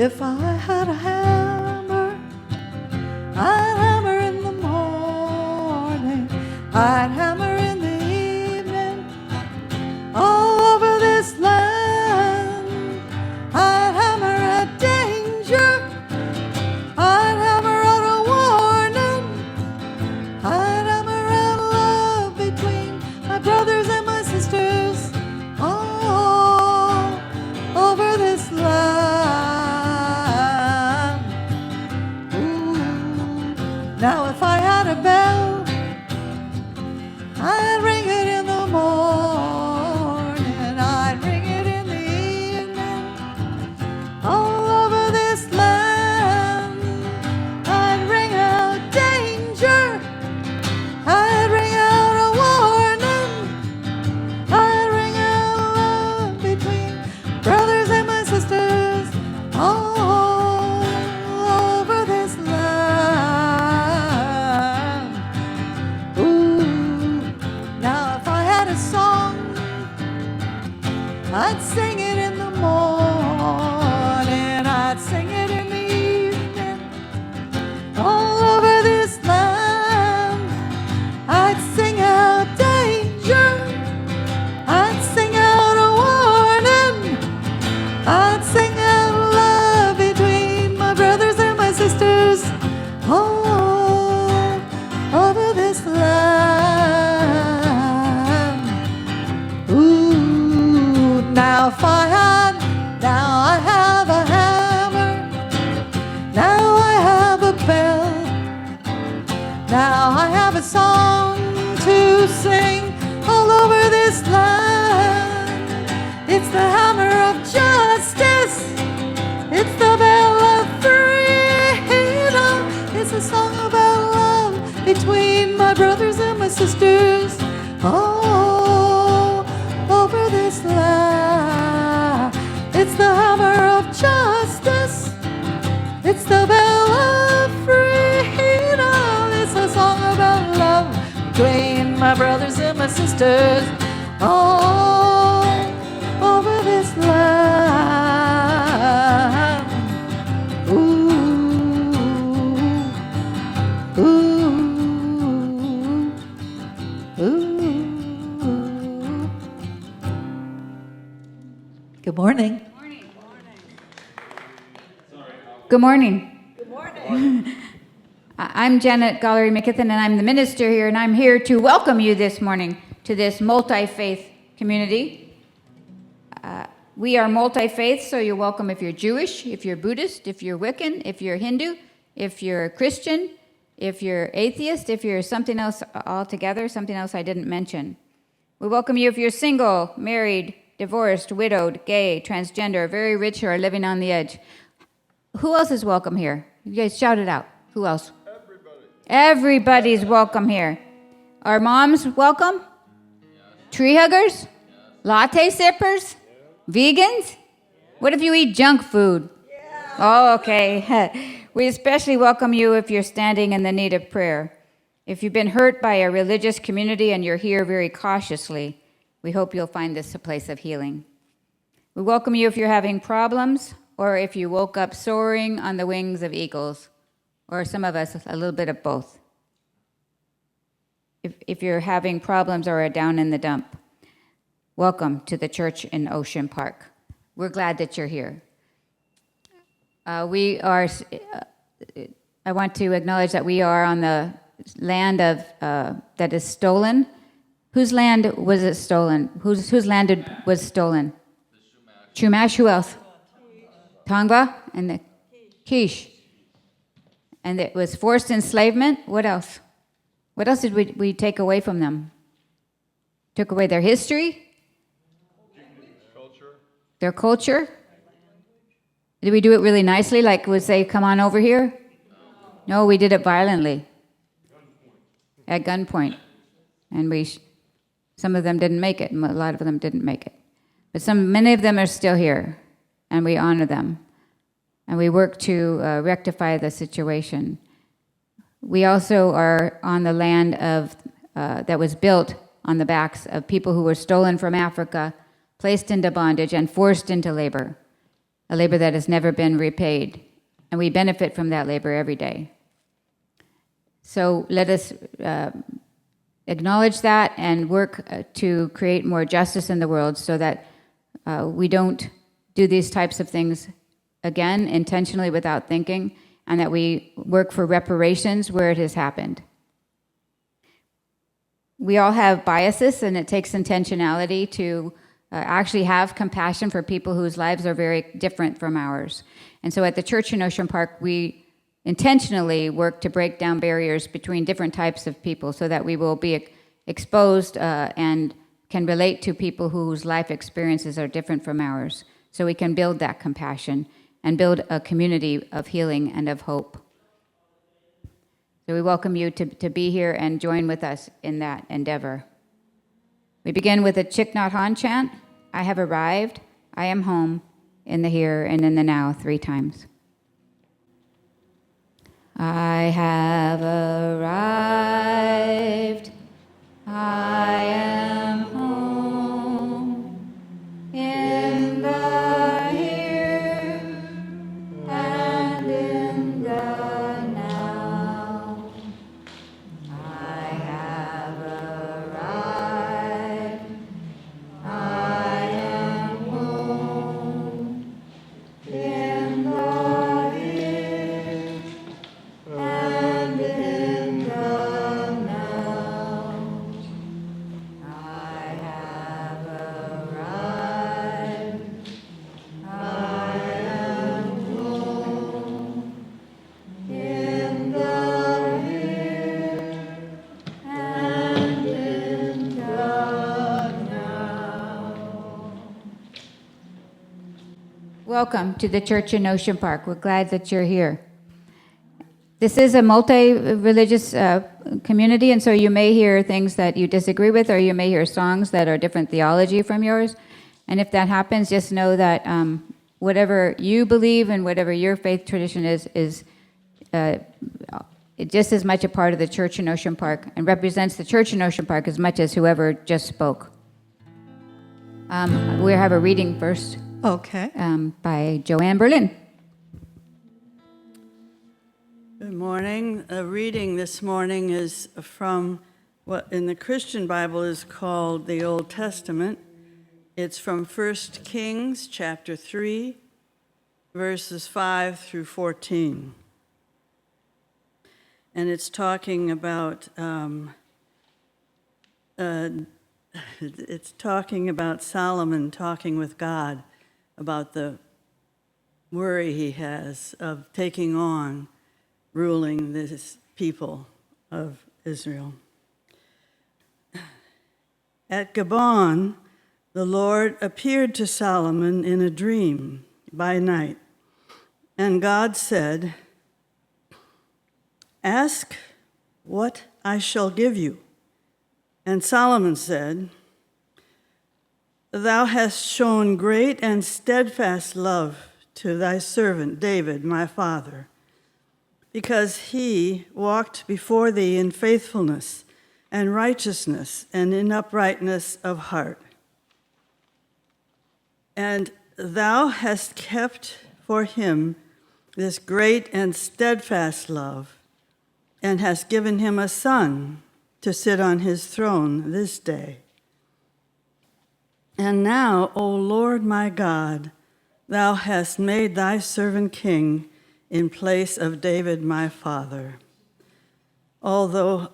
If I had a hammer, I'd hammer in the morning, I'd hammer in the evening, all over this land. I'd hammer at danger, I'd hammer out a warning, I'd hammer out love between my brothers and my sisters, all over this land. Ooh. Now if I had a bell, I'd ring it in the morning, I'd ring it in the evening, all over this land. I'd ring out danger, I'd ring out a warning, I'd ring out love between brothers and my sisters, all over this land. Ooh. Now if I had a song, I'd sing it in the morning, I'd sing it in the evening, all over this land. I'd sing out danger, I'd sing out a warning, I'd sing out love between my brothers and my sisters, all over this land. Ooh, now if I had, now I have a hammer, now I have a bell, now I have a song to sing all over this land. It's the hammer of justice, it's the bell of freedom, it's a song about love between my brothers and my sisters, all over this land. It's the hammer of justice, it's the bell of freedom, it's a song about love between my brothers and my sisters, all over this land. Ooh, ooh, ooh. Good morning. Good morning. I'm Janet Gollery McKithen, and I'm the minister here, and I'm here to welcome you this morning to this multi-faith community. We are multi-faith, so you're welcome if you're Jewish, if you're Buddhist, if you're Wiccan, if you're Hindu, if you're Christian, if you're atheist, if you're something else altogether, something else I didn't mention. We welcome you if you're single, married, divorced, widowed, gay, transgender, very rich, or living on the edge. Who else is welcome here? You guys shout it out. Who else? Everybody's welcome here. Are moms welcome? Tree huggers? Latte sippers? Vegans? What if you eat junk food? Oh, okay. We especially welcome you if you're standing in the need of prayer. If you've been hurt by a religious community and you're here very cautiously, we hope you'll find this a place of healing. We welcome you if you're having problems, or if you woke up soaring on the wings of eagles, or some of us, a little bit of both. If you're having problems or are down in the dump, welcome to the church in Ocean Park. We're glad that you're here. I want to acknowledge that we are on the land of that is stolen. Whose land was it stolen? Whose land was stolen? Chumash. Who else? Tongva and the Quiche. And it was forced enslavement. What else? What else did we take away from them? Took away their history? Their culture? Did we do it really nicely, like would say, come on over here? No, we did it violently. At gunpoint. And some of them didn't make it, and a lot of them didn't make it. But many of them are still here, and we honor them. And we work to rectify the situation. We also are on the land of that was built on the backs of people who were stolen from Africa, placed into bondage, and forced into labor. a labor that has never been repaid, and we benefit from that labor every day. So let us acknowledge that and work to create more justice in the world so that we don't do these types of things again intentionally without thinking, and that we work for reparations where it has happened. We all have biases, and it takes intentionality to actually have compassion for people whose lives are very different from ours. And so at the church in Ocean Park, we intentionally work to break down barriers between different types of people so that we will be exposed and can relate to people whose life experiences are different from ours, so we can build that compassion and build a community of healing and of hope. So we welcome you to be here and join with us in that endeavor. We begin with a Chik Nhat Han chant. I have arrived, I am home, in the here and in the now 3 times. I have arrived, I am home, in the here and in the now. I have arrived, I am home, in the here and in the now. I have arrived, I am home, in the here and in the now. Welcome to the church in Ocean Park. We're glad that you're here. This is a multi-religious community, and so you may hear things that you disagree with, or you may hear songs that are different theology from yours. And if that happens, just know that whatever you believe and whatever your faith tradition is just as much a part of the church in Ocean Park and represents the church in Ocean Park as much as whoever just spoke. We have a reading first. Okay. By Joanne Berlin. Good morning. A reading this morning is from what in the Christian Bible is called the Old Testament. It's from 1 Kings chapter 3, verses 5 through 14. And it's talking about Solomon talking with God about the worry he has of taking on ruling this people of Israel. At Gabon, the Lord appeared to Solomon in a dream by night, and God said, "Ask what I shall give you." And Solomon said, "Thou hast shown great and steadfast love to thy servant David, my father, because he walked before thee in faithfulness and righteousness and in uprightness of heart. And thou hast kept for him this great and steadfast love, and hast given him a son to sit on his throne this day. And now, O Lord my God, thou hast made thy servant king in place of David my father. Although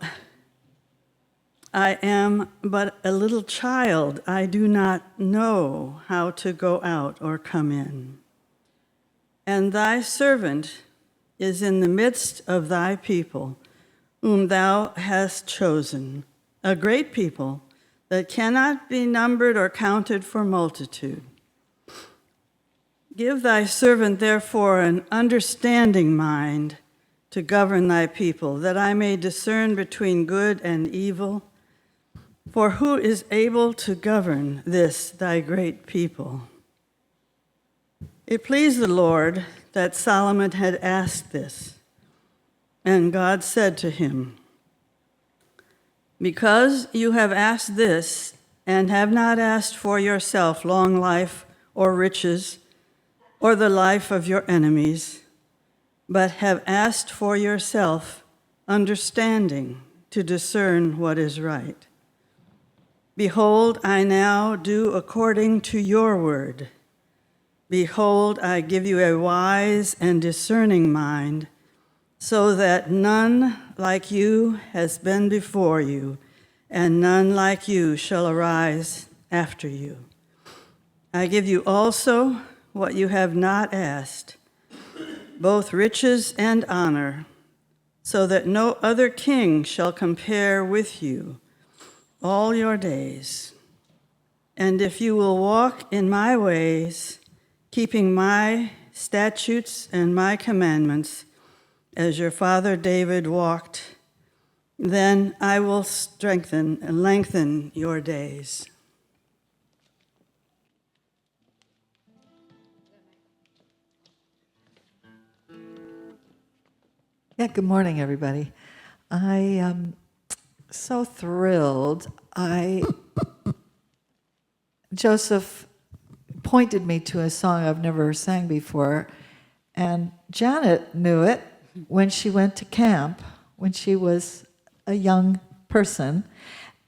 I am but a little child, I do not know how to go out or come in. And thy servant is in the midst of thy people, whom thou hast chosen, a great people that cannot be numbered or counted for multitude. Give thy servant, therefore, an understanding mind to govern thy people, that I may discern between good and evil. For who is able to govern this thy great people?" It pleased the Lord that Solomon had asked this, and God said to him, "Because you have asked this, and have not asked for yourself long life or riches, or the life of your enemies, but have asked for yourself understanding to discern what is right. Behold, I now do according to your word. Behold, I give you a wise and discerning mind, so that none like you has been before you, and none like you shall arise after you. I give you also what you have not asked, both riches and honor, so that no other king shall compare with you all your days. And if you will walk in my ways, keeping my statutes and my commandments, as your father David walked, then I will strengthen and lengthen your days. Yeah, good morning, everybody. I am so thrilled. Joseph pointed me to a song I've never sang before, and Janet knew it when she went to camp, when she was a young person,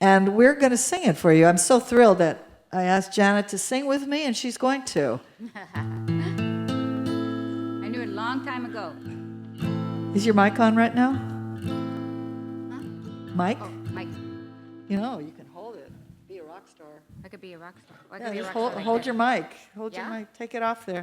and we're going to sing it for you. I'm so thrilled that I asked Janet to sing with me, and she's going to. I knew it a long time ago. Is your mic on right now? Mike? Oh, Mike, You know, you can hold it. Be a rock star. I could be a rock star. Oh, I Yeah, could be a just rock hold, star like hold that. your mic. Hold Yeah? your mic. Take it off there.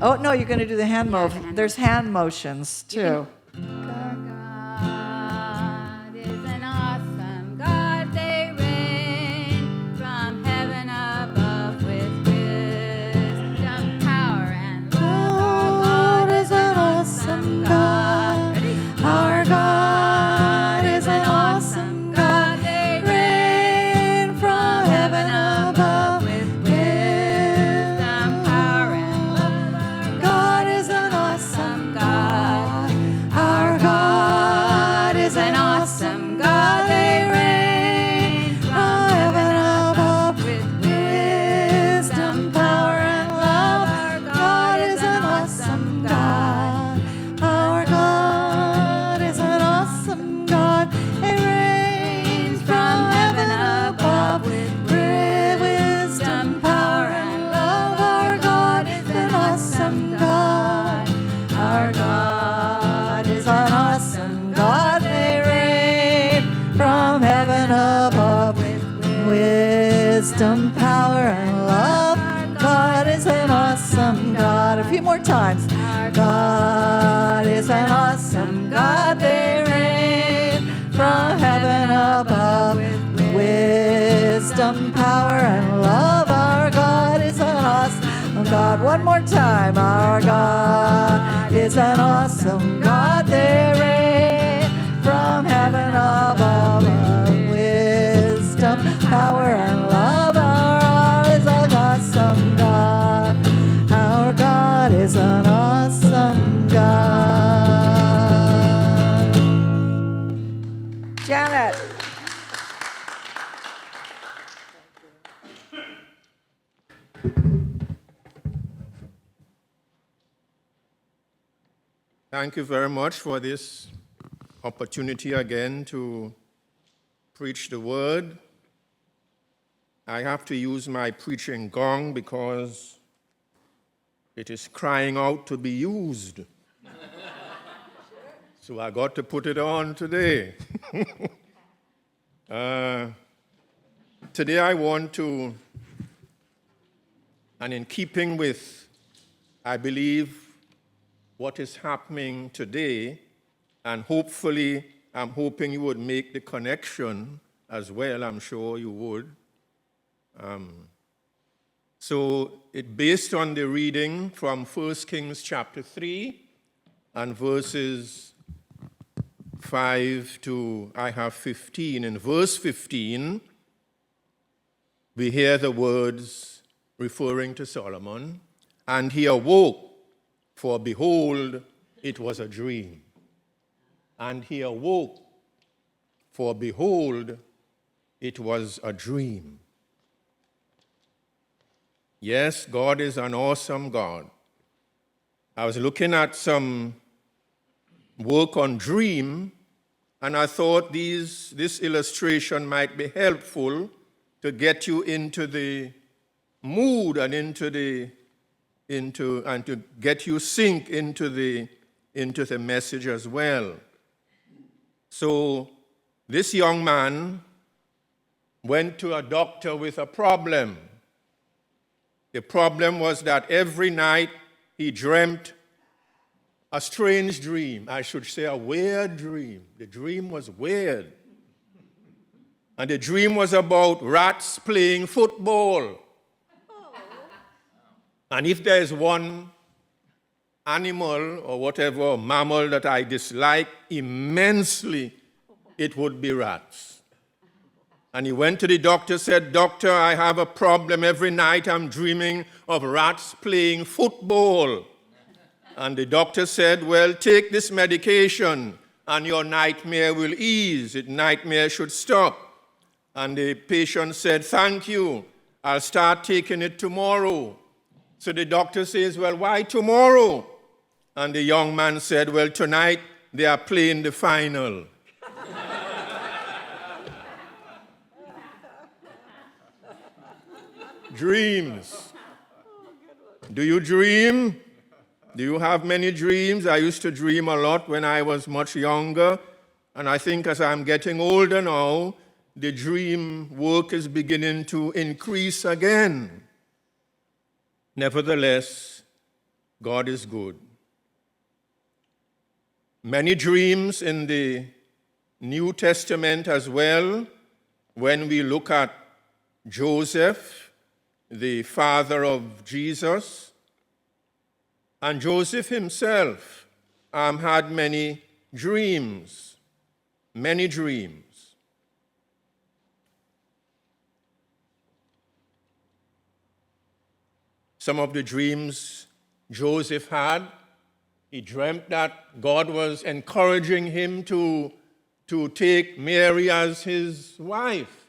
Oh, no, you're going to do the hand Yeah, the motion. hand There's hand motions, too. Our God is an awesome God. They reign from heaven above with wisdom, power, and love. Our God is an awesome God. Ready? Our God is an awesome God. They Reign from heaven above with wisdom, power, and love. God is an awesome God. Our God is an awesome God. They reign from heaven above with wisdom, power, and love. Our God is an awesome God. Our God is an awesome God. He reigns from heaven above with wisdom, power, and love. Our God is an awesome God. Our God is an awesome God. They reign from heaven above with wisdom, power, and love. God is an awesome God. A few more times. Our God is an awesome God. They reign from heaven above with wisdom, power, and love. Our God is an awesome God. One more time. Our God is an awesome God. They reign from heaven above with wisdom, power, and love. Our God is an awesome God. Our God is an awesome God. Janet. Thank you very much for this opportunity again to preach the word. I have to use my preaching gong because it is crying out to be used. So I got to put it on today. Today I want to, and in keeping with, I believe, what is happening today, and hopefully, I'm hoping you would make the connection as well. I'm sure you would. So it based on the reading from 1 Kings chapter 3 and verses 5 to, I have 15. In verse 15, we hear the words referring to Solomon, and he awoke, for behold, it was a dream. And he awoke, for behold, it was a dream. Yes, God is an awesome God. I was looking at some work on dream, and I thought this illustration might be helpful to get you into the mood and to get you sink into the message as well. So this young man went to a doctor with a problem. The problem was that every night he dreamt a strange dream. I should say a weird dream. The dream was weird. And the dream was about rats playing football. And if there is one animal or whatever, mammal that I dislike immensely, it would be rats. And he went to the doctor, said, "Doctor, I have a problem. Every night I'm dreaming of rats playing football." And the doctor said, "Well, take this medication and your nightmare will ease. The nightmare should stop." And the patient said, "Thank you. I'll start taking it tomorrow." So the doctor says, "Well, why tomorrow?" And the young man said, "Well, tonight they are playing the final." Dreams. Do you dream? Do you have many dreams? I used to dream a lot when I was much younger, and I think as I'm getting older now, the dream work is beginning to increase again. Nevertheless, God is good. Many dreams in the New Testament as well, when we look at Joseph, the father of Jesus, and Joseph himself had many dreams, many dreams. Some of the dreams Joseph had, he dreamt that God was encouraging him to take Mary as his wife,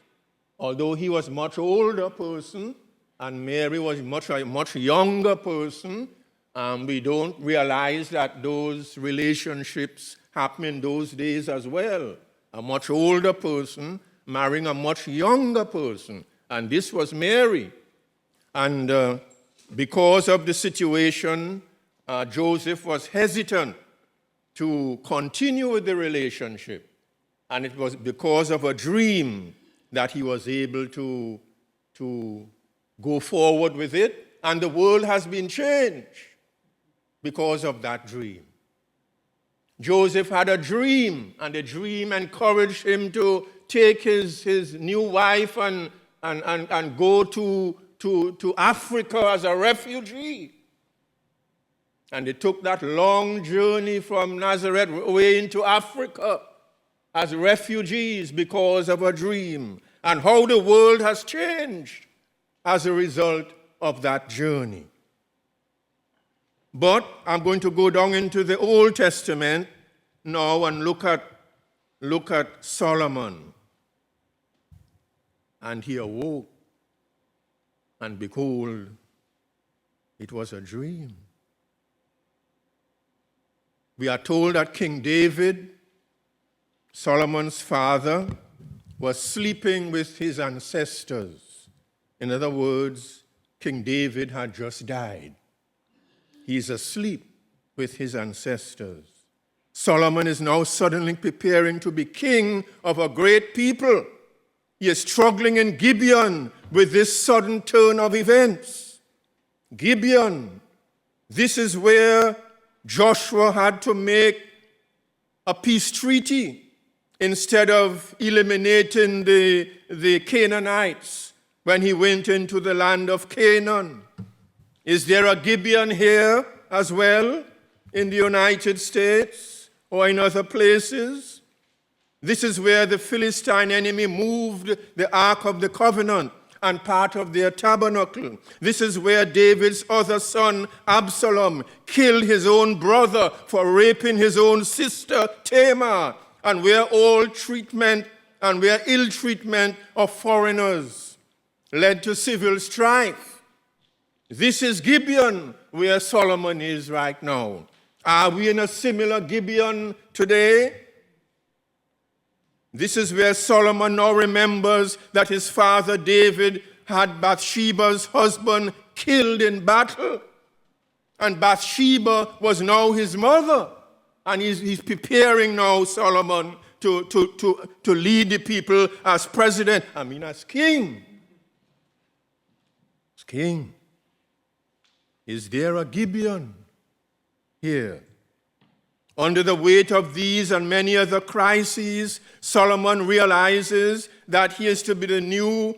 although he was a much older person and Mary was a much younger person. We don't realize that those relationships happen in those days as well. A much older person marrying a much younger person. And this was Mary. And because of the situation, Joseph was hesitant to continue with the relationship. And it was because of a dream that he was able to go forward with it. And the world has been changed because of that dream. Joseph had a dream, and the dream encouraged him to take his new wife and go to Africa as a refugee. And they took that long journey from Nazareth away into Africa as refugees because of a dream, and how the world has changed as a result of that journey. But I'm going to go down into the Old Testament now and look at Solomon. And he awoke, and behold, it was a dream. We are told that King David, Solomon's father, was sleeping with his ancestors. In other words, King David had just died. He's asleep with his ancestors. Solomon is now suddenly preparing to be king of a great people. He is struggling in Gibeon with this sudden turn of events. Gibeon, this is where Joshua had to make a peace treaty instead of eliminating the Canaanites when he went into the land of Canaan. Is there a Gibeon here as well in the United States or in other places? This is where the Philistine enemy moved the Ark of the Covenant and part of their tabernacle. This is where David's other son, Absalom, killed his own brother for raping his own sister, Tamar, and where all treatment and where ill treatment of foreigners led to civil strife. This is Gibeon, where Solomon is right now. Are we in a similar Gibeon today? This is where Solomon now remembers that his father David had Bathsheba's husband killed in battle. And Bathsheba was now his mother. And he's preparing now Solomon to lead the people as president. I mean, as king. As king. Is there a Gibeon here? Under the weight of these and many other crises, Solomon realizes that he is to be the new,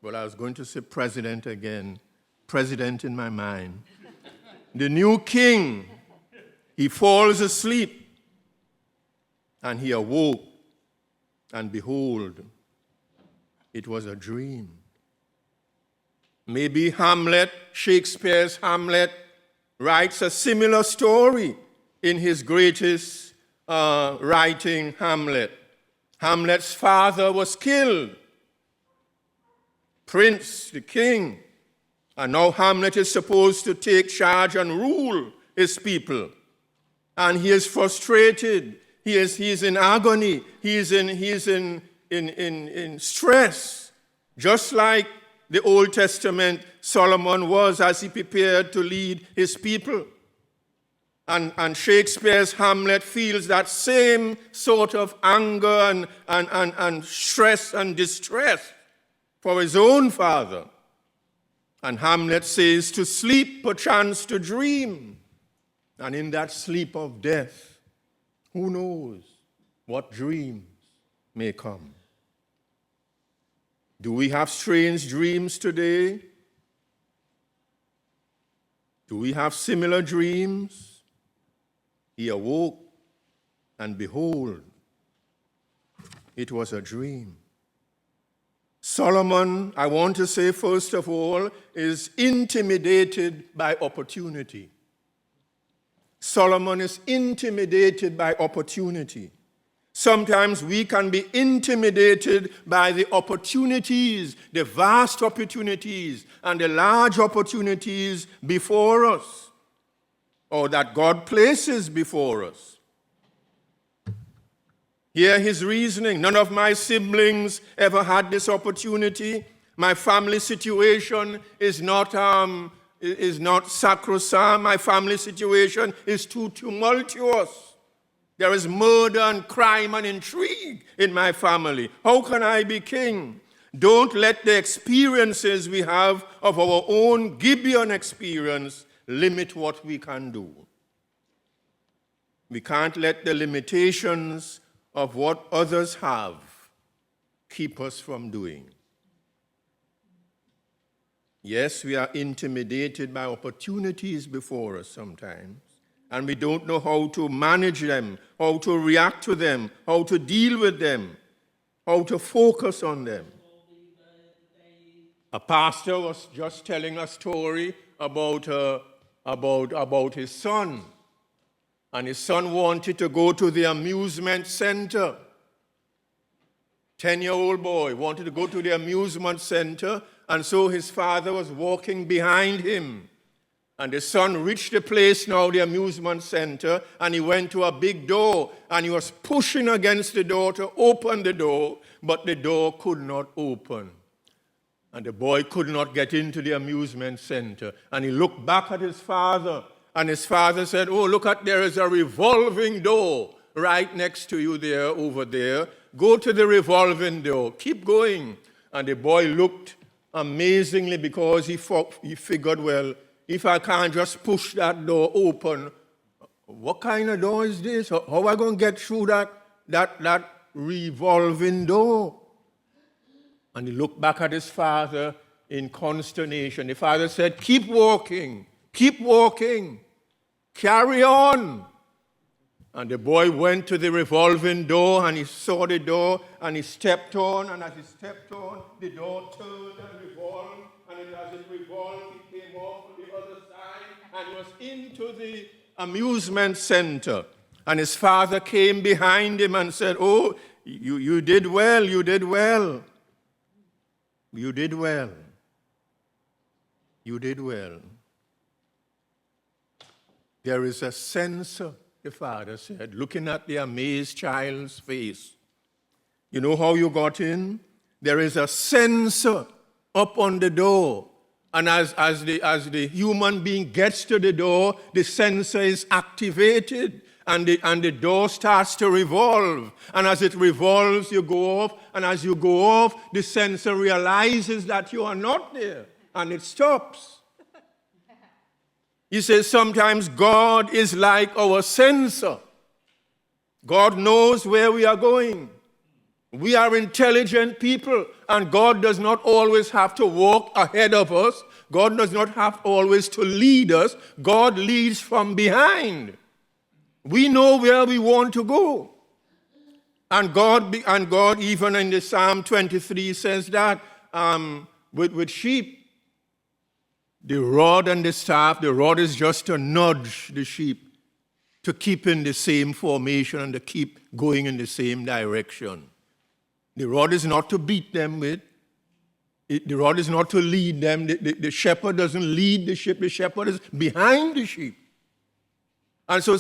well, I was going to say president again, president in my mind, the new king. He falls asleep, and he awoke, and behold, it was a dream. Maybe Hamlet, Shakespeare's Hamlet, writes a similar story in his greatest writing, Hamlet. Hamlet's father was killed, Prince, the king, and now Hamlet is supposed to take charge and rule his people. And he is frustrated. He is in agony. He is in stress, just like the Old Testament Solomon was as he prepared to lead his people. And Shakespeare's Hamlet feels that same sort of anger and stress and distress for his own father. And Hamlet says, to sleep, perchance to dream. And in that sleep of death, who knows what dreams may come. Do we have strange dreams today? Do we have similar dreams? He awoke, and behold, it was a dream. Solomon, I want to say first of all, is intimidated by opportunity. Solomon is intimidated by opportunity. Sometimes we can be intimidated by the opportunities, the vast opportunities, and the large opportunities before us, or that God places before us. Hear his reasoning. None of my siblings ever had this opportunity. My family situation is not sacrosanct. My family situation is too tumultuous. There is murder and crime and intrigue in my family. How can I be king? Don't let the experiences we have of our own Gibeon experience limit what we can do. We can't let the limitations of what others have keep us from doing. Yes, we are intimidated by opportunities before us sometimes, and we don't know how to manage them, how to react to them, how to deal with them, how to focus on them. A pastor was just telling a story about his son. And his son wanted to go to the amusement center. 10-year-old boy wanted to go to the amusement center, and so his father was walking behind him. And the son reached the place now, the amusement center, and he went to a big door, and he was pushing against the door to open the door, but the door could not open. And the boy could not get into the amusement center. And he looked back at his father, and his father said, oh, look at, there is a revolving door right next to you there, over there. Go to the revolving door. Keep going. And the boy looked amazingly because he figured, well, if I can't just push that door open, what kind of door is this? How am I going to get through that revolving door? And he looked back at his father in consternation. The father said, keep walking, carry on. And the boy went to the revolving door, and he saw the door, and he stepped on, and as he stepped on, the door turned and revolved, and as it revolved, he came off on the other side, and he was into the amusement center. And his father came behind him and said, oh, you did well, you did well. You did well. You did well. There is a sensor, the father said, looking at the amazed child's face. You know how you got in? There is a sensor up on the door. And as the human being gets to the door, the sensor is activated and the door starts to revolve. And as it revolves, you go off. And as you go off, the sensor realizes that you are not there and it stops. He says sometimes God is like our sensor. God knows where we are going. We are intelligent people, and God does not always have to walk ahead of us. God does not have always to lead us. God leads from behind. We know where we want to go. And God even in the Psalm 23 says that with sheep, the rod and the staff, the rod is just to nudge the sheep to keep in the same formation and to keep going in the same direction. The rod is not to beat them with. The rod is not to lead them. The shepherd doesn't lead the sheep. The shepherd is behind the sheep. And so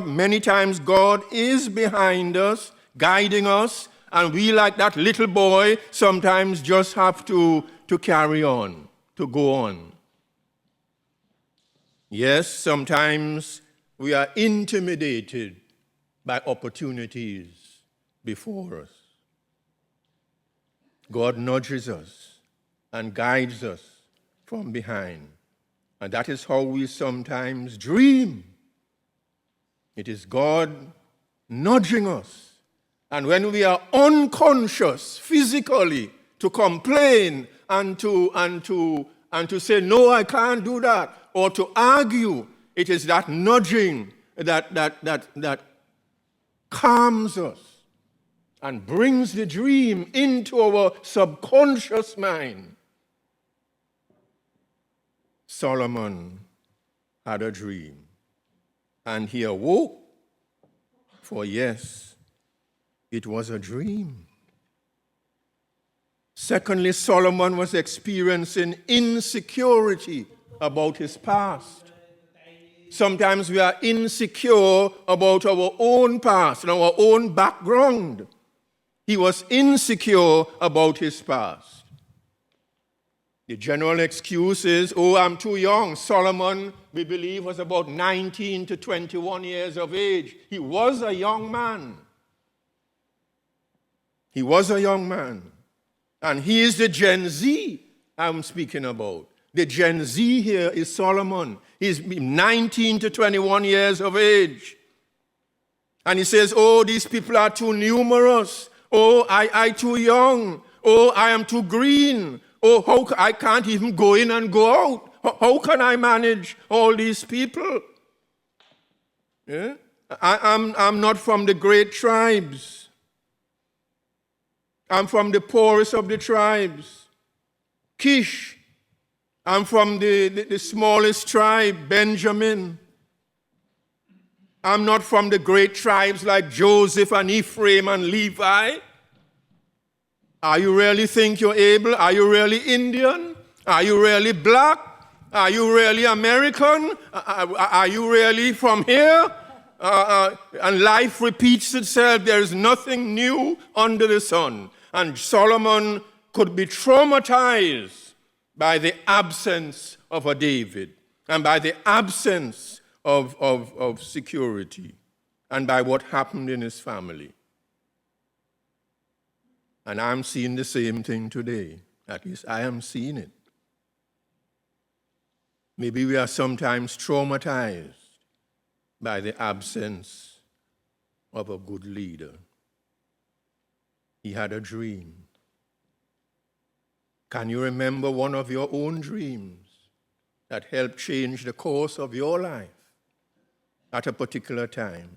many times God is behind us, guiding us, and we, like that little boy, sometimes just have to carry on, to go on. Yes, sometimes we are intimidated by opportunities before us. God nudges us and guides us from behind. And that is how we sometimes dream. It is God nudging us. And when we are unconscious physically to complain and to say, no, I can't do that, or to argue, it is that nudging that calms us and brings the dream into our subconscious mind. Solomon had a dream, and he awoke, for yes, it was a dream. Secondly, Solomon was experiencing insecurity about his past. Sometimes we are insecure about our own past and our own background. He was insecure about his past. The general excuse is, I'm too young. Solomon, we believe, was about 19 to 21 years of age. He was a young man. He was a young man. And he is the Gen Z I'm speaking about. The Gen Z here is Solomon. He's 19 to 21 years of age. And he says, these people are too numerous. I too young. I am too green. I can't even go in and go out. How can I manage all these people? Yeah? I'm not from the great tribes. I'm from the poorest of the tribes. Kish. I'm from the smallest tribe, Benjamin. I'm not from the great tribes like Joseph and Ephraim and Levi. Are you really think you're able? Are you really Indian? Are you really black? Are you really American? Are you really from here? And life repeats itself. There is nothing new under the sun. And Solomon could be traumatized by the absence of a David and by the absence of security and by what happened in his family. And I'm seeing the same thing today. At least I am seeing it. Maybe we are sometimes traumatized by the absence of a good leader. He had a dream. Can you remember one of your own dreams that helped change the course of your life at a particular time?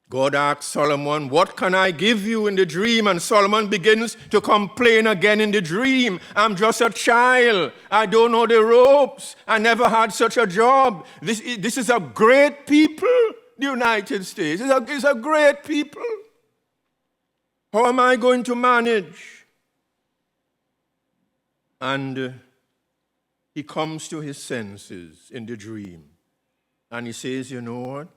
God asked Solomon, what can I give you in the dream? And Solomon begins to complain again in the dream. I'm just a child. I don't know the ropes. I never had such a job. This is a great people, the United States. It's a great people. How am I going to manage? And he comes to his senses in the dream. And he says, you know what?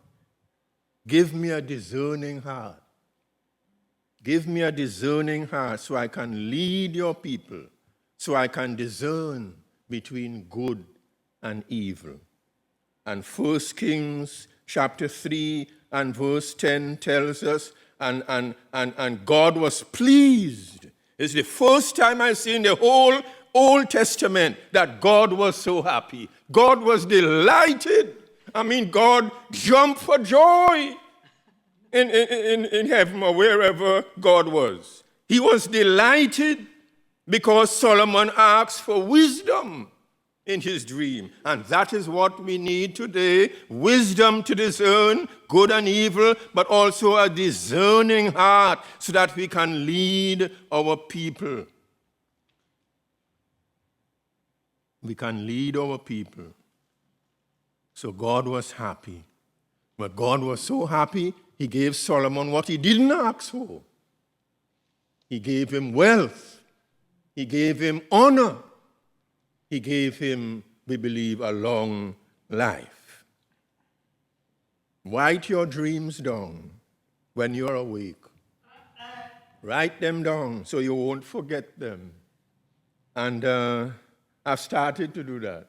Give me a discerning heart. Give me a discerning heart so I can lead your people, so I can discern between good and evil. And 1 Kings chapter 3 and verse 10 tells us, and God was pleased. It's the first time I've seen the whole Old Testament that God was so happy. God was delighted. I mean, God jumped for joy in heaven or wherever God was. He was delighted because Solomon asked for wisdom in his dream. And that is what we need today, wisdom to discern good and evil, but also a discerning heart so that we can lead our people. We can lead our people. So God was happy. But God was so happy, he gave Solomon what he didn't ask for. He gave him wealth. He gave him honor. He gave him, we believe, a long life. Write your dreams down when you're awake. Write them down so you won't forget them. And I've started to do that.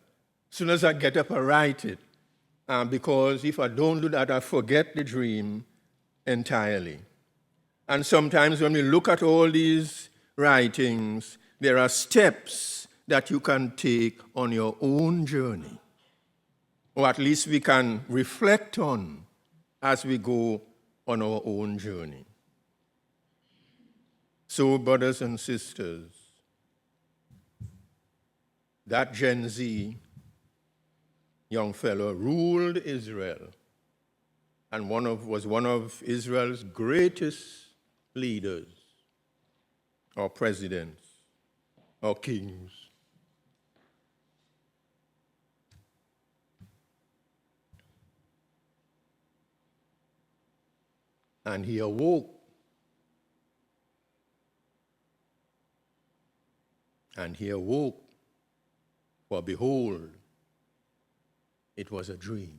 As soon as I get up, I write it. Because if I don't do that, I forget the dream entirely. And sometimes when we look at all these writings, there are steps that you can take on your own journey, or at least we can reflect on as we go on our own journey. So, brothers and sisters, that Gen Z young fellow ruled Israel and was one of Israel's greatest leaders, or presidents, or kings. And he awoke. And he awoke, for behold, it was a dream.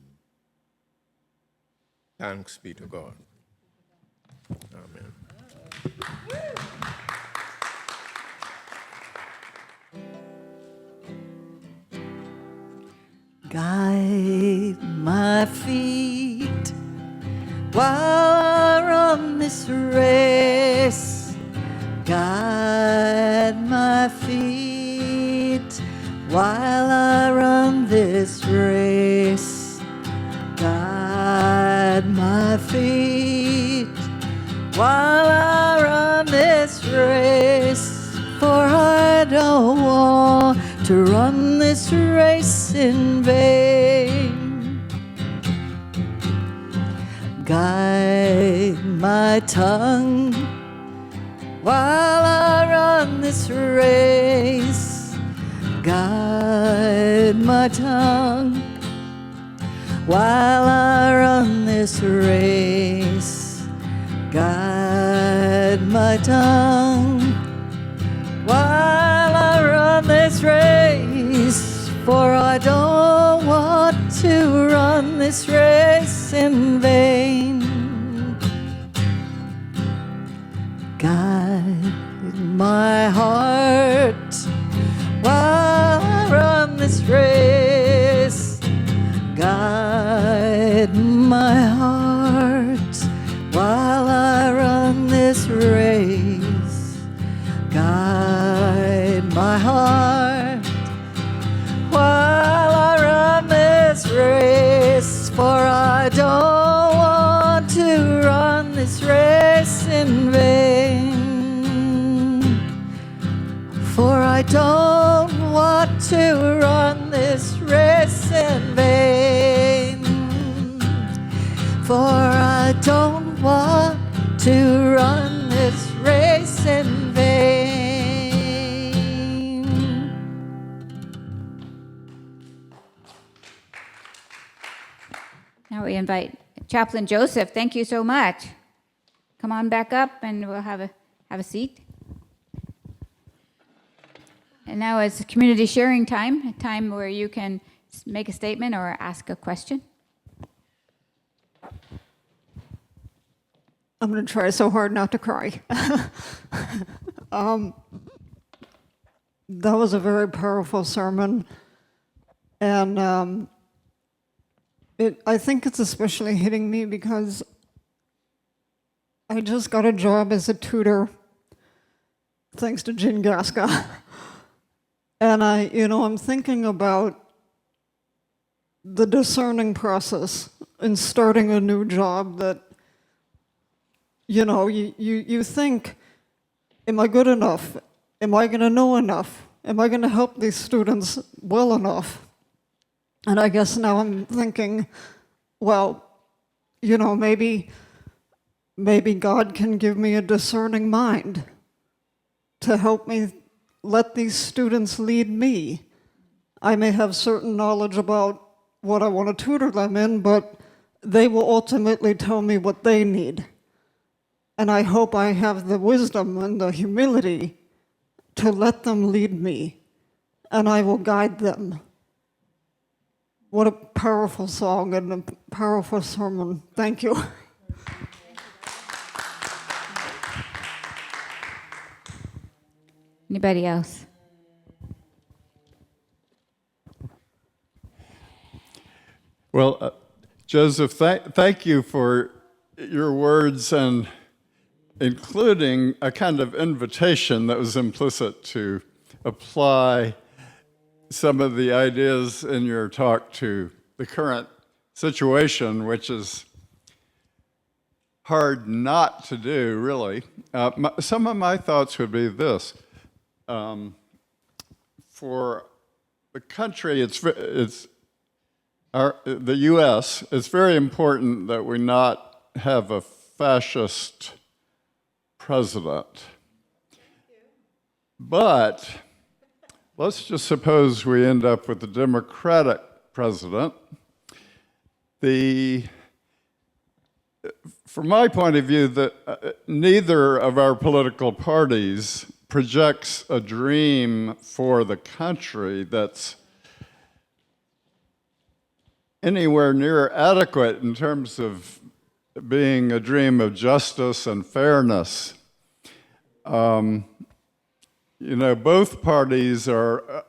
Thanks be to God. Amen. Guide my feet while I run this race. Guide my feet while I run this race. Guide my feet while I run this race. For I don't want to run this race in vain. Guide my tongue while I run this race. Guide my tongue while I run this race. Guide my tongue while I run this race. For I don't want to run this race in vain. Guide my heart while I run this race. Guide my heart while I run this race. Guide my heart while I run this race. For I don't want to run this race in vain. For I don't want to run this race in vain. For I don't want to run this race in vain. Now we invite Chaplain Joseph. Thank you so much. Come on back up and we'll have a seat. And now it's community sharing time, a time where you can make a statement or ask a question. I'm going to try so hard not to cry. That was a very powerful sermon, and I think it's especially hitting me because I just got a job as a tutor, thanks to Jen Gaska, and I'm thinking about the discerning process in starting a new job that, you think, am I good enough? Am I going to know enough? Am I going to help these students well enough? And I guess now I'm thinking, well, maybe God can give me a discerning mind to help me let these students lead me. I may have certain knowledge about what I want to tutor them in, but they will ultimately tell me what they need. And I hope I have the wisdom and the humility to let them lead me, and I will guide them. What a powerful song and a powerful sermon. Thank you. Anybody else? Well, Joseph, thank you for your words and including a kind of invitation that was implicit to apply some of the ideas in your talk to the current situation, which is hard not to do, really. Some of my thoughts would be this. For the country, the U.S., it's very important that we not have a fascist president. But let's just suppose we end up with a Democratic president. From my point of view, neither of our political parties projects a dream for the country that's anywhere near adequate in terms of being a dream of justice and fairness. Both parties are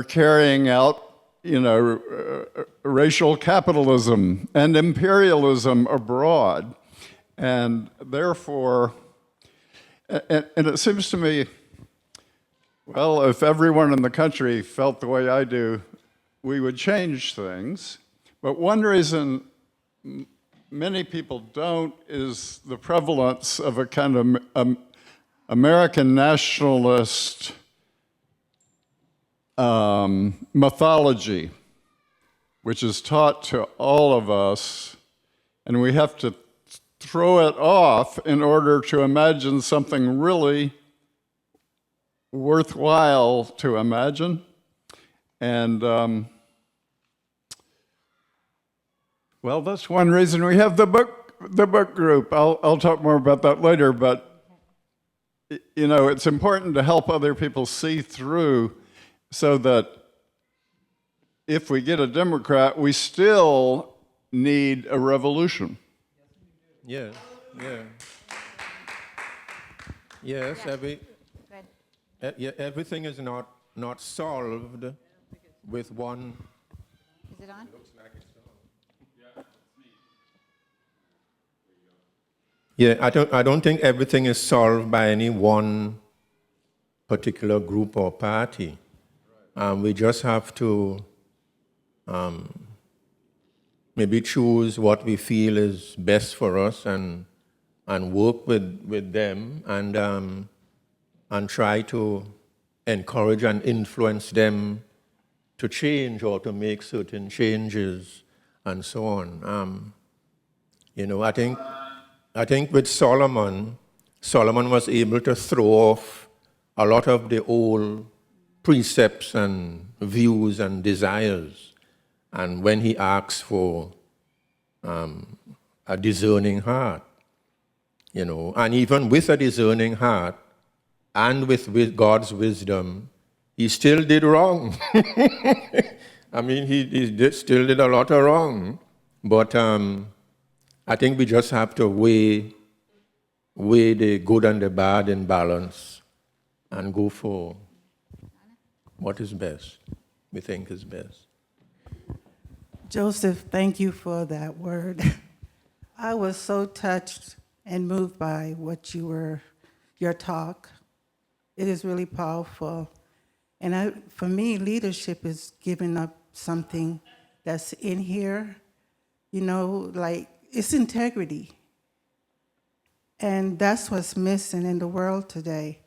carrying out, racial capitalism and imperialism abroad. And therefore, and it seems to me, well, if everyone in the country felt the way I do, we would change things. But one reason many people don't is the prevalence of a kind of American nationalist mythology, which is taught to all of us, and we have to throw it off in order to imagine something really worthwhile to imagine. And well, that's one reason we have the book group. I'll talk more about that later, but it's important to help other people see through so that if we get a Democrat, we still need a revolution. Yes, yeah. Yes, everything is not solved with one. Is it on? Yeah, I don't think everything is solved by any one particular group or party. We just have to maybe choose what we feel is best for us and work with them and try to encourage and influence them to change or to make certain changes and so on. I think with Solomon was able to throw off a lot of the old precepts and views and desires. And when he asks for a discerning heart, and even with a discerning heart, and with God's wisdom, he still did wrong. I mean, still did a lot of wrong. But I think we just have to weigh the good and the bad in balance and go for what is best, we think is best. Joseph, thank you for that word. I was so touched and moved by your talk. It is really powerful. And for me, leadership is giving up something that's in here, like it's integrity. And that's what's missing in the world today.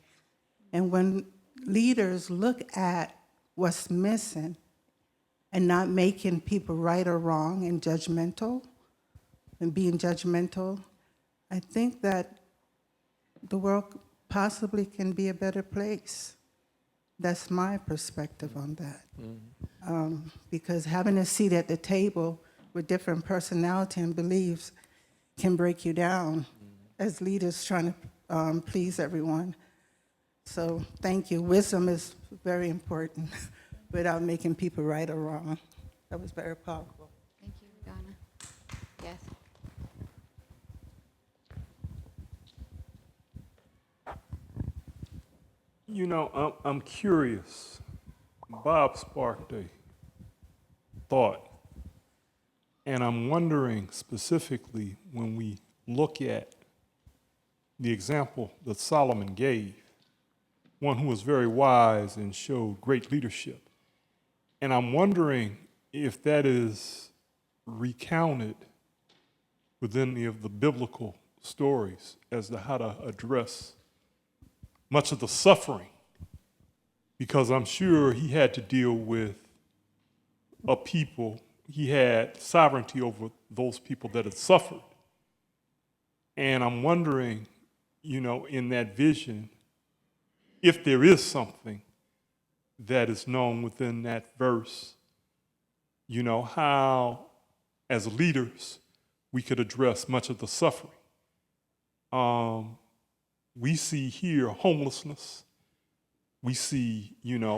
And when leaders look at what's missing and not making people right or wrong and judgmental and being judgmental, I think that the world possibly can be a better place. That's my perspective on that. Because having a seat at the table with different personality and beliefs can break you down as leaders trying to please everyone. So thank you. Wisdom is very important without making people right or wrong. That was very powerful. Thank you, Donna. Yes. I'm curious. Bob sparked a thought, and I'm wondering specifically when we look at the example that Solomon gave, one who was very wise and showed great leadership. And I'm wondering if that is recounted within any of the biblical stories as to how to address much of the suffering, because I'm sure he had to deal with a people, he had sovereignty over those people that had suffered. And I'm wondering, in that vision, if there is something that is known within that verse, how, as leaders, we could address much of the suffering. We see here homelessness. We see,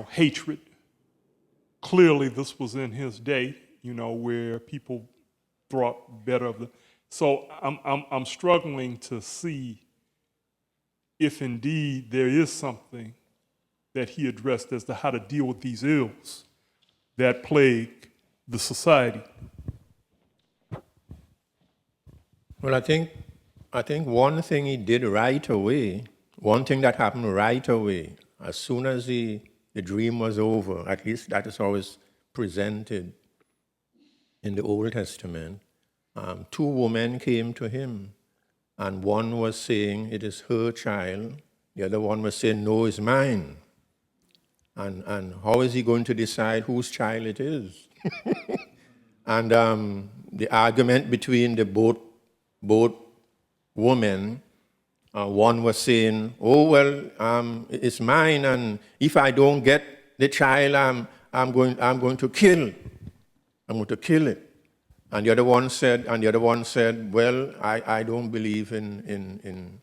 hatred. Clearly, this was in his day, where people thought better of the. So I'm struggling to see if indeed there is something that he addressed as to how to deal with these ills that plague the society. Well, I think one thing he did right away, one thing that happened right away, as soon as the dream was over, at least that is always presented in the Old Testament, two women came to him, and one was saying, it is her child. The other one was saying, no, it's mine. And how is he going to decide whose child it is? And the argument between the both women, one was saying, oh, well, it's mine, and if I don't get the child, I'm going to kill it. And the other one said, well, I don't believe in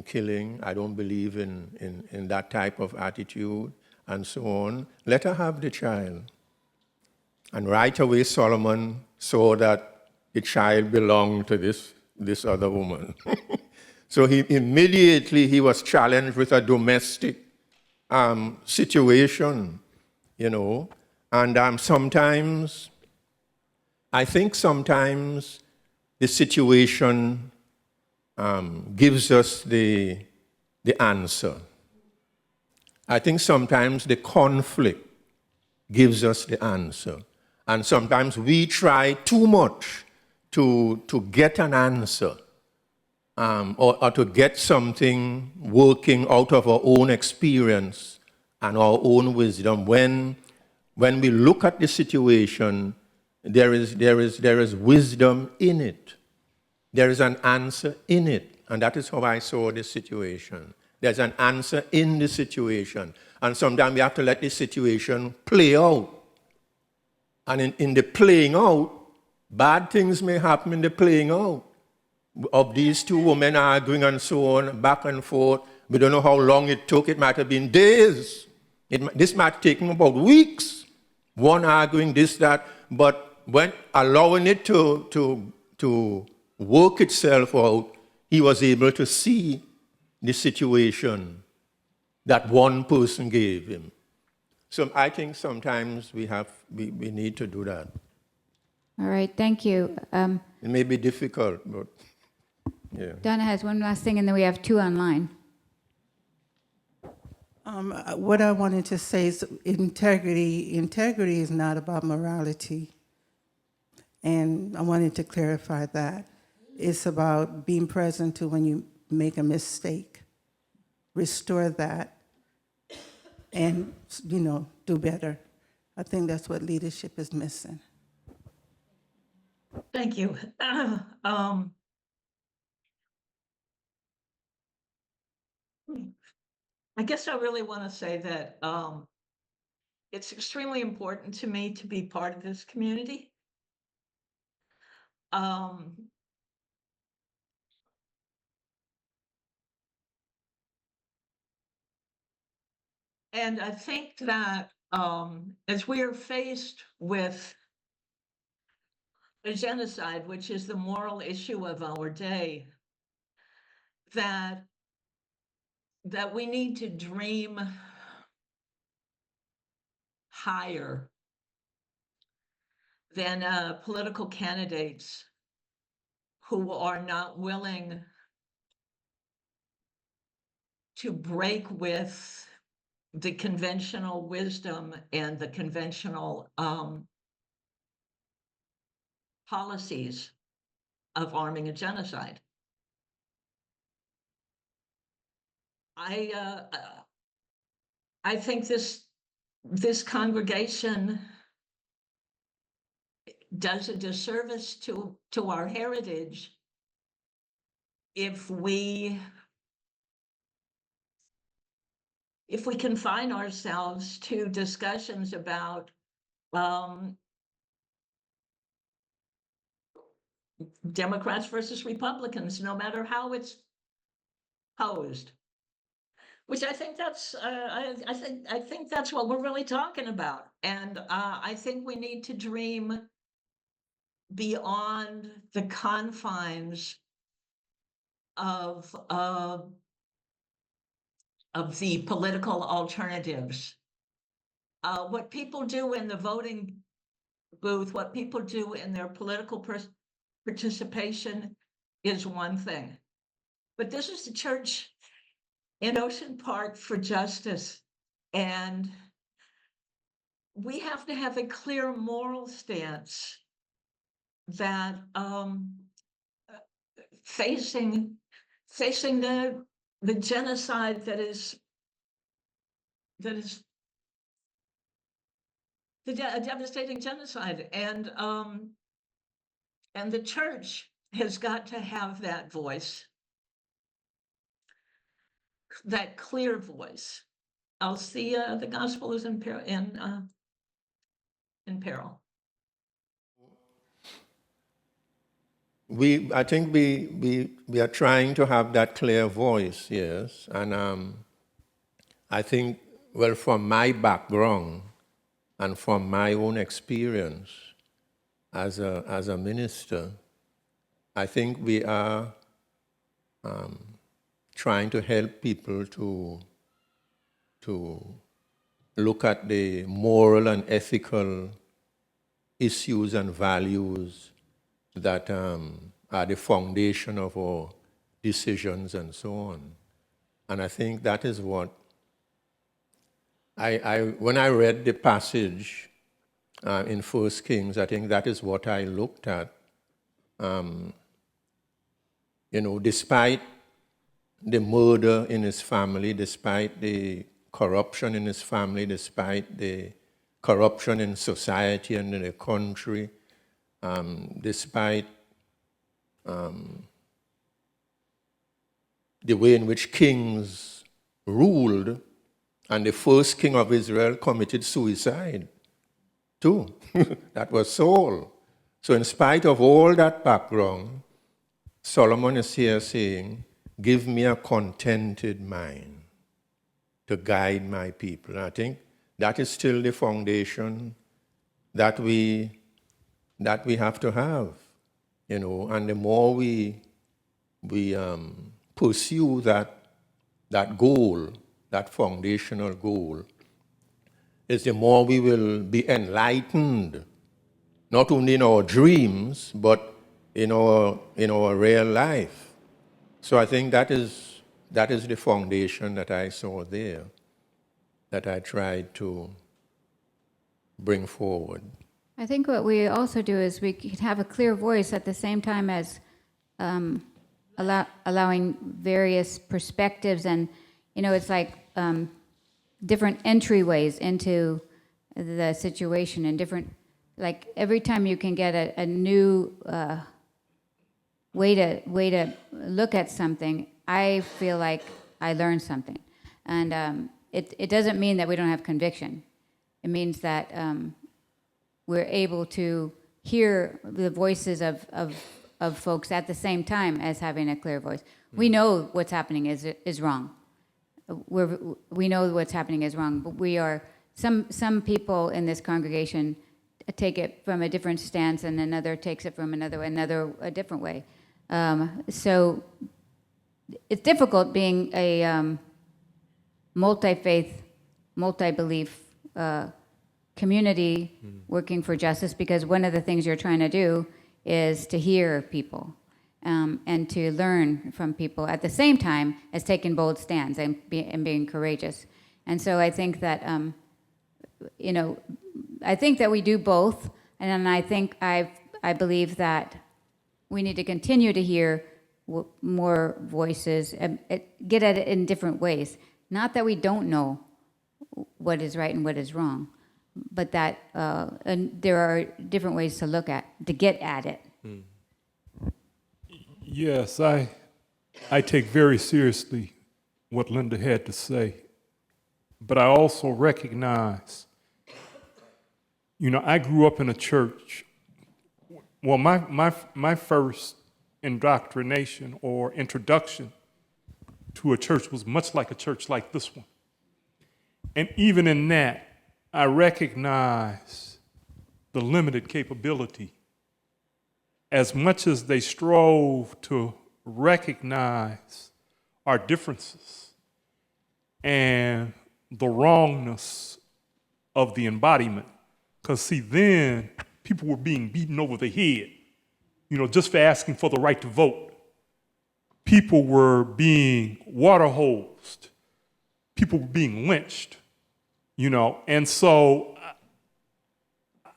killing. I don't believe in that type of attitude, and so on. Let her have the child. And right away, Solomon saw that the child belonged to this other woman. So he was challenged with a domestic situation, and sometimes, I think sometimes the situation gives us the answer. I think sometimes the conflict gives us the answer. And sometimes we try too much to get an answer or to get something working out of our own experience and our own wisdom. When we look at the situation, there is wisdom in it. There is an answer in it. And that is how I saw this situation. There's an answer in the situation. And sometimes we have to let the situation play out. And in the playing out, bad things may happen in the playing out of these two women arguing and so on, back and forth, We don't know how long it took. It might have been days. This might have taken about weeks. One arguing this, that, but when allowing it to work itself out, he was able to see the situation that one person gave him. So I think sometimes we need to do that. All right, thank you. It may be difficult, but yeah. Donna has one last thing, and then we have two online. What I wanted to say is integrity. Integrity is not about morality. And I wanted to clarify that. It's about being present to when you make a mistake. Restore that and, do better. I think that's what leadership is missing. Thank you. I guess I really want to say that it's extremely important to me to be part of this community. And I think that as we are faced with a genocide, which is the moral issue of our day, that we need to dream higher than political candidates who are not willing to break with the conventional wisdom and the conventional policies of arming a genocide. I think this congregation does a disservice to our heritage if we confine ourselves to discussions about Democrats versus Republicans, no matter how it's posed. Which I think that's I think that's what we're really talking about, and I think we need to dream beyond the confines of the political alternatives. What people do in the voting booth, what people do in their political participation is one thing. But this is the church in Ocean Park for justice. And we have to have a clear moral stance that facing the genocide that is a devastating genocide, and the church has got to have that voice, that clear voice. Else the gospel is in peril. I think we are trying to have that clear voice, yes, and I think, well, from my background and from my own experience as a minister, I think we are trying to help people to look at the moral and ethical issues and values that are the foundation of our decisions and so on. And I think that is what when I read the passage in 1 Kings, I think that is what I looked at. Despite the murder in his family, despite the corruption in his family, despite the corruption in society and in the country, despite the way in which kings ruled, and the first king of Israel committed suicide too. That was Saul. So in spite of all that background, Solomon is here saying, give me a contented mind to guide my people. And I think that is still the foundation that we have to have, you know. And the more we pursue that goal, that foundational goal, is the more we will be enlightened, not only in our dreams, but in our real life. So I think that is the foundation that I saw there, that I tried to bring forward. I think what we also do is we could have a clear voice at the same time as allowing various perspectives, and it's like different entryways into the situation, and different, like every time you can get a new way to look at something, I feel like I learned something. And it doesn't mean that we don't have conviction. It means that we're able to hear the voices of folks at the same time as having a clear voice. We know what's happening is wrong. We know what's happening is wrong, but we are, some people in this congregation take it from a different stance, and another takes it from a different way. So it's difficult being a multi-faith, multi-belief community working for justice, because one of the things you're trying to do is to hear people and to learn from people at the same time as taking bold stands and being courageous. And so I think that, I think that we do both, and I believe that we need to continue to hear more voices and get at it in different ways. Not that we don't know what is right and what is wrong, but that there are different ways to get at it. Yes, I take very seriously what Linda had to say, but I also recognize, I grew up in a church. Well, my first indoctrination or introduction to a church was much like a church like this one. And even in that, I recognize the limited capability. As much as they strove to recognize our differences and the wrongness of the embodiment. Because see, then people were being beaten over the head, just for asking for the right to vote. People were being water hosed. People were being lynched, And so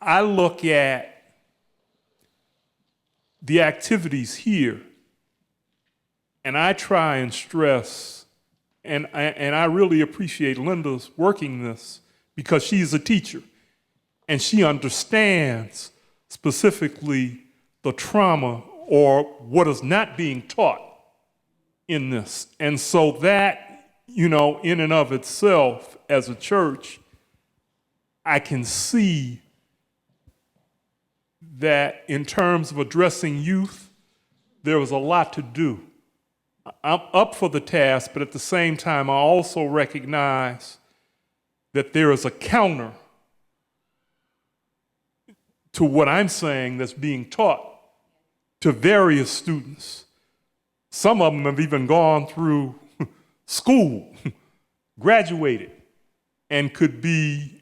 I look at the activities here, and I try and stress, and I really appreciate Linda's working this, because she's a teacher, and she understands specifically the trauma or what is not being taught in this. And so that, in and of itself, as a church, I can see that in terms of addressing youth, there was a lot to do. I'm up for the task, but at the same time, I also recognize that there is a counter to what I'm saying that's being taught to various students. Some of them have even gone through school, graduated, and could be,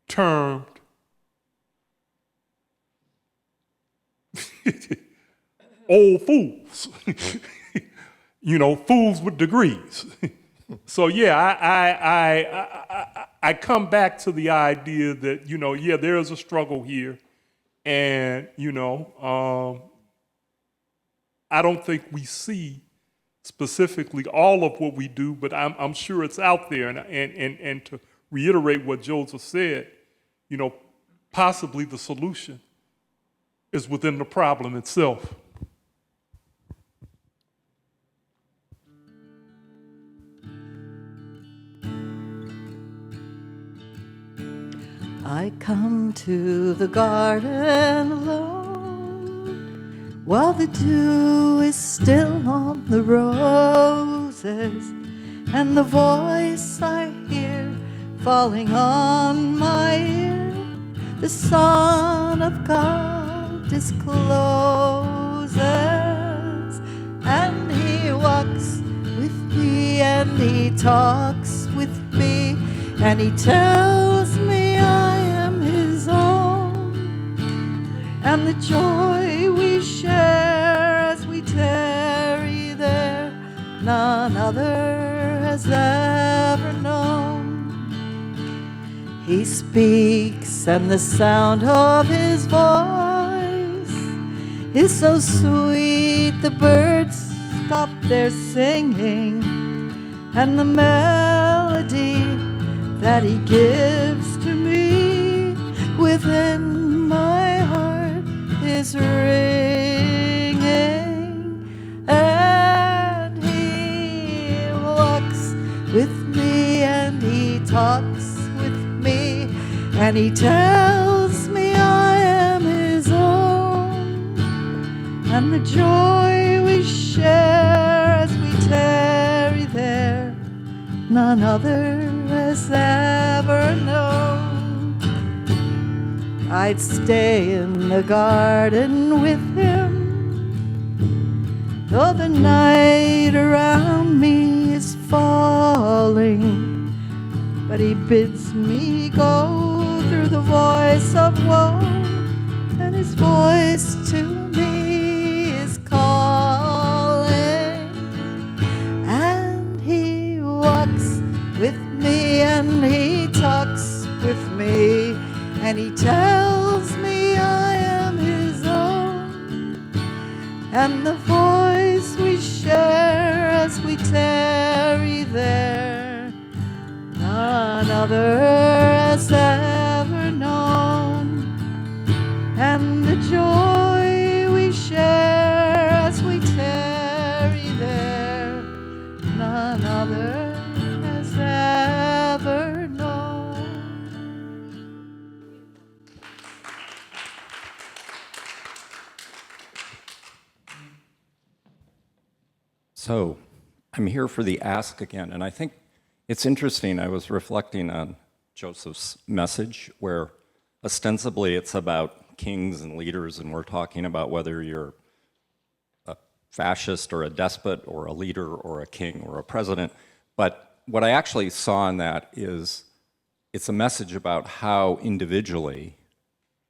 termed old fools, fools with degrees. So yeah, I come back to the idea that, there is a struggle here, and, I don't think we see specifically all of what we do, but I'm sure it's out there. And to reiterate what Joseph said, possibly the solution is within the problem itself. I come to the garden alone, while the dew is still on the roses, and the voice I hear falling on my ear, the Son of God discloses, and he walks with me, and he talks with me, and he tells me I am his own, and the joy we share as we tarry there, none other has ever known. He speaks, and the sound of his voice is so sweet the birds stop their singing, and the melody that he gives to me within my heart is ringing, and he walks with me, and he talks with me, and he tells me I am his own, and the joy we share as we tarry there, none other has ever known. I'd stay in the garden with him, though the night around me is falling, but he bids me go through the voice of woe, and his voice to me is calling, and he walks with me, and he talks with me, and he tells me I am his own, and the voice we share as we tarry there, none other has ever known, and the joy we share as we tarry there, none other has ever known. So, I'm here for the ask again, and I think it's interesting. I was reflecting on Joseph's message, where ostensibly it's about kings and leaders, and we're talking about whether you're a fascist or a despot or a leader or a king or a president. But what I actually saw in that is it's a message about how individually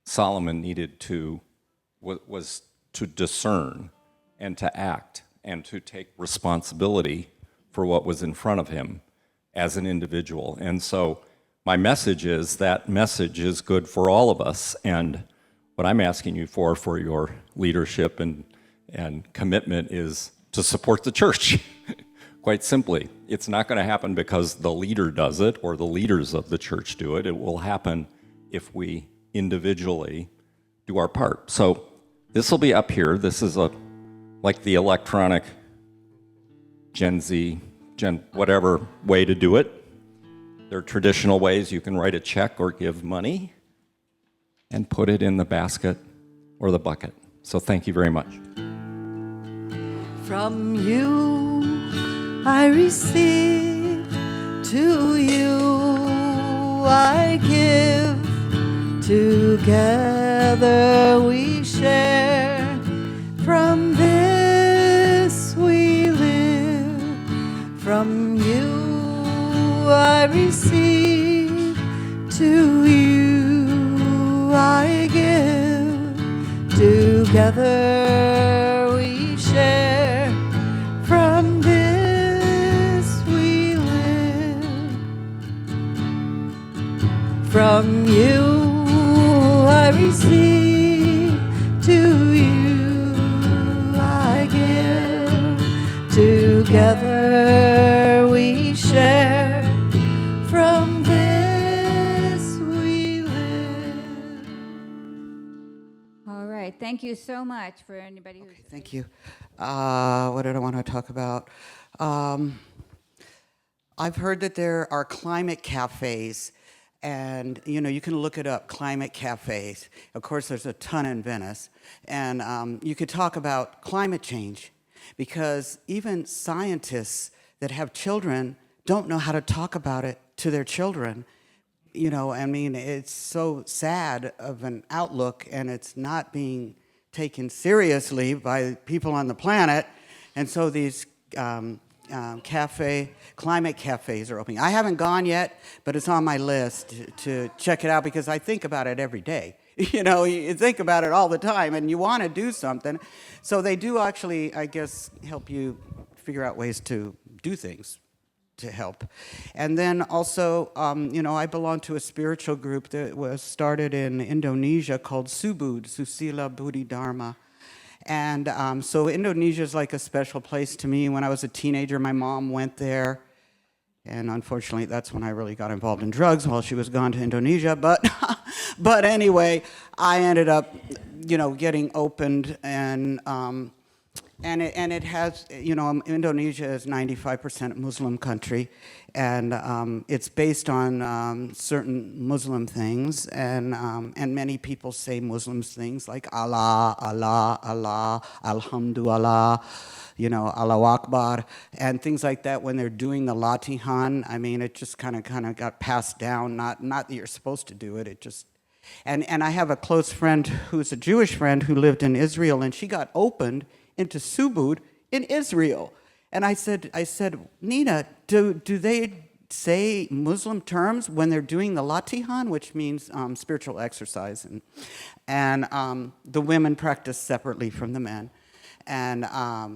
Solomon needed to, was to discern and to act and to take responsibility for what was in front of him as an individual. And so my message is that message is good for all of us. And what I'm asking you for your leadership and commitment is to support the church. Quite simply, it's not going to happen because the leader does it or the leaders of the church do it. It will happen if we individually do our part. So this will be up here. This is like the electronic Gen Z, whatever way to do it. There are traditional ways you can write a check or give money and put it in the basket or the bucket. So thank you very much. From you I receive, to you I give, together we share, from this we live, from you I receive, to you I give, together we share, from this we live, from you I receive, to you I give, together we share, from this we live. All right. Thank you so much for anybody who's. Thank you. What did I want to talk about? I've heard that there are climate cafes, And, you know, you can look it up, climate cafes. Of course, there's a ton in Venice. And you could talk about climate change, because even scientists that have children don't know how to talk about it to their children. You know, I mean, it's so sad of an outlook, and it's not being taken seriously by people on the planet. And so these climate cafes are opening. I haven't gone yet, but it's on my list to check it out, because I think about it every day. You know, you think about it all the time, and you want to do something. So they do actually, I guess, help you figure out ways to do things to help. And then also, you know, I belong to a spiritual group that was started in Indonesia called Subud, Susila Buddhi Dharma. And so Indonesia is like a special place to me. When I was a teenager, my mom went there. And unfortunately, that's when I really got involved in drugs, while she was gone to Indonesia. But anyway, I ended up, you know, getting opened, and it has, you know, Indonesia is 95% Muslim country, and it's based on certain Muslim things, and many people say Muslim things like Allah, Allah, Allah, Alhamdulillah, you know, Allahu Akbar, and things like that when they're doing the Latihan. I mean, it just kind of got passed down, not that you're supposed to do it, it just, and I have a close friend who's a Jewish friend who lived in Israel, and she got opened into Subud in Israel. And I said, Nina, do they say Muslim terms when they're doing the Latihan, which means spiritual exercise, and the women practice separately from the men, and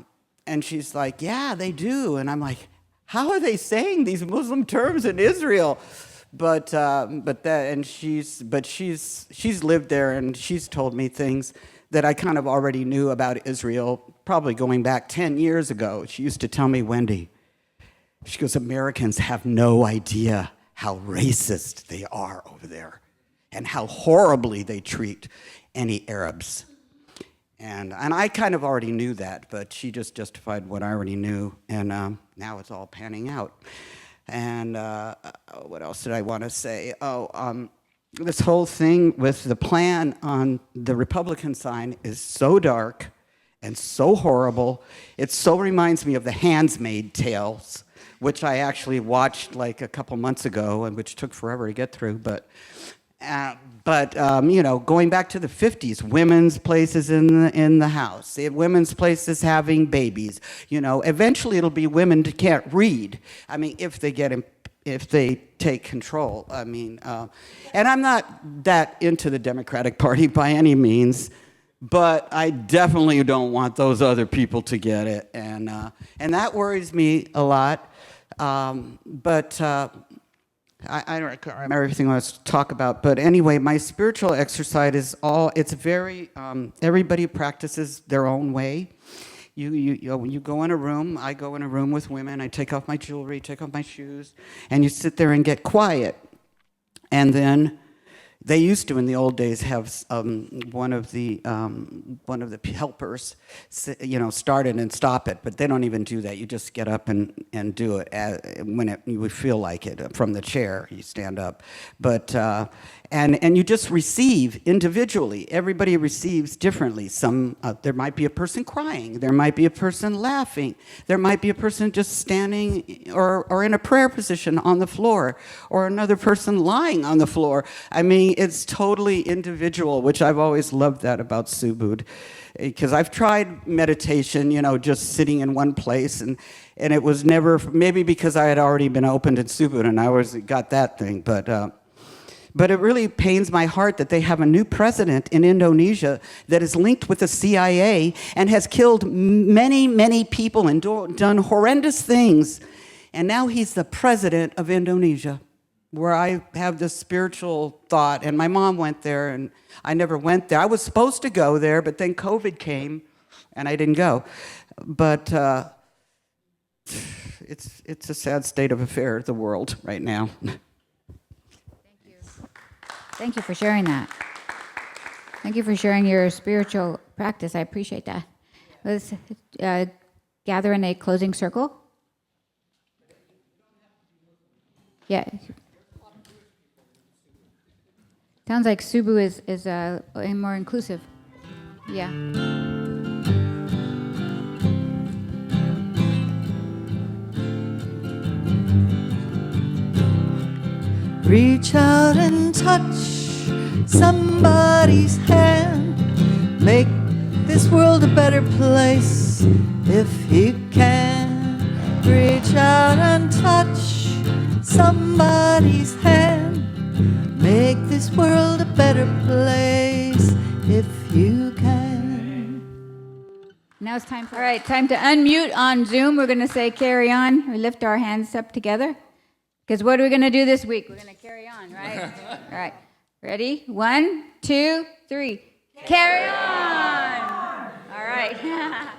she's like, yeah, they do. And I'm like, how are they saying these Muslim terms in Israel? But she's lived there, and she's told me things that I kind of already knew about Israel, probably going back 10 years ago. She used to tell me, Wendy, she goes, Americans have no idea how racist they are over there and how horribly they treat any Arabs. And I kind of already knew that, but she just justified what I already knew, and now it's all panning out. And what else did I want to say? This whole thing with the plan on the Republican sign is so dark and so horrible. It so reminds me of the Handmaid's Tales, which I actually watched like a couple months ago, and which took forever to get through. But you know, going back to the 50s, women's places in the house, women's places having babies. You know, eventually it'll be women that can't read. I mean, if they take control. I mean, and I'm not that into the Democratic Party by any means, but I definitely don't want those other people to get it, and that worries me a lot. I don't remember everything I was to talk about, but anyway, my spiritual exercise is it's very, everybody practices their own way. You go in a room, I go in a room with women, I take off my jewelry, take off my shoes, and you sit there and get quiet. And then they used to, in the old days, have one of the helpers, you know, start it and stop it. But they don't even do that. You just get up and do it when you would feel like it from the chair. You stand up, but and you just receive individually. Everybody receives differently. Some there might be a person crying. There might be a person laughing. There might be a person just standing or in a prayer position on the floor, or another person lying on the floor. I mean, it's totally individual, which I've always loved that about Subud, because I've tried meditation, you know, just sitting in one place, and it was never, maybe because I had already been opened in Subud and I always got that thing, but it really pains my heart that they have a new president in Indonesia that is linked with the CIA and has killed many, many people and done horrendous things. And now he's the president of Indonesia, where I have this spiritual thought. And my mom went there, and I never went there. I was supposed to go there, but then COVID came, and I didn't go. But it's a sad state of affairs, the world right now. Thank you for sharing that. Thank you for sharing your spiritual practice. I appreciate that. Let's gather in a closing circle. Yeah. Sounds like Subu is more inclusive. Yeah. Reach out and touch somebody's hand. Make this world a better place if you can. Reach out and touch somebody's hand. Make this world a better place if you can. Now it's time to unmute on Zoom. We're going to say carry on. We lift our hands up together. Because what are we going to do this week? We're going to carry on, right? All right. Ready? 1, 2, 3. Carry on! All right.